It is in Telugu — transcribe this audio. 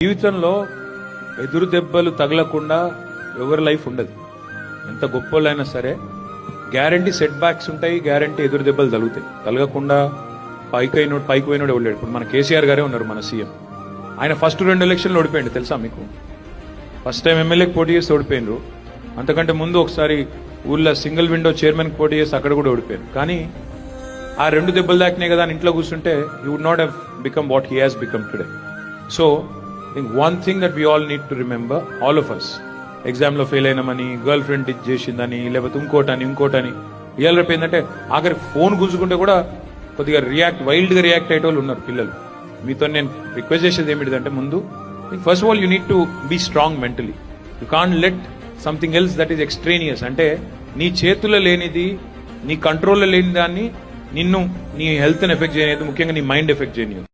జీవితంలో ఎదురు దెబ్బలు తగలకుండా ఎవరి లైఫ్ ఉండదు. ఎంత గొప్పలైనా సరే గ్యారంటీ సెట్ బ్యాక్స్ ఉంటాయి, గ్యారంటీ ఎదురు దెబ్బలు తగులుతాయి. తగలకుండా పైకి పోయినోడు వెళ్ళాడు. ఇప్పుడు మన కేసీఆర్ గారే ఉన్నారు మన సీఎం. ఆయన ఫస్ట్ 2 ఎలక్షన్లు ఓడిపోయింది తెలుసా మీకు? ఫస్ట్ టైం ఎమ్మెల్యేకి పోటీ చేసి ఓడిపోయినరు. అంతకంటే ముందు ఒకసారి ఊళ్ళో సింగిల్ విండో చైర్మన్కి పోటీ చేసి అక్కడ కూడా ఓడిపోయారు. కానీ ఆ 2 దెబ్బలు దాకినాయి కదా అని ఇంట్లో కూర్చుంటే you would not have become what he has become today. So one thing that we all need to remember, all of us, exam లో ఫెయిల్ అయినామని, గర్ల్ ఫ్రెండ్ టిచ్ చేసిందని, లేకపోతే ఇంకోటని ఇవాళ రేపు ఏంటంటే ఆఖరి ఫోన్ గుంజుకుంటే కూడా కొద్దిగా వైల్డ్ గా రియాక్ట్ అయ్యే వాళ్ళు ఉన్నారు పిల్లలు. మీతో నేను రిక్వెస్ట్ చేసేది ఏమిటంటే, ముందు first of all you need to be strong mentally. You can't let something else that is extraneous, అంటే నీ చేతుల్లో లేనిది, నీ కంట్రోల్లో లేని దాన్ని నీ హెల్త్ ఎఫెక్ట్ చేయలేదు, ముఖ్యంగా నీ మైండ్ ఎఫెక్ట్ చేయలేదు.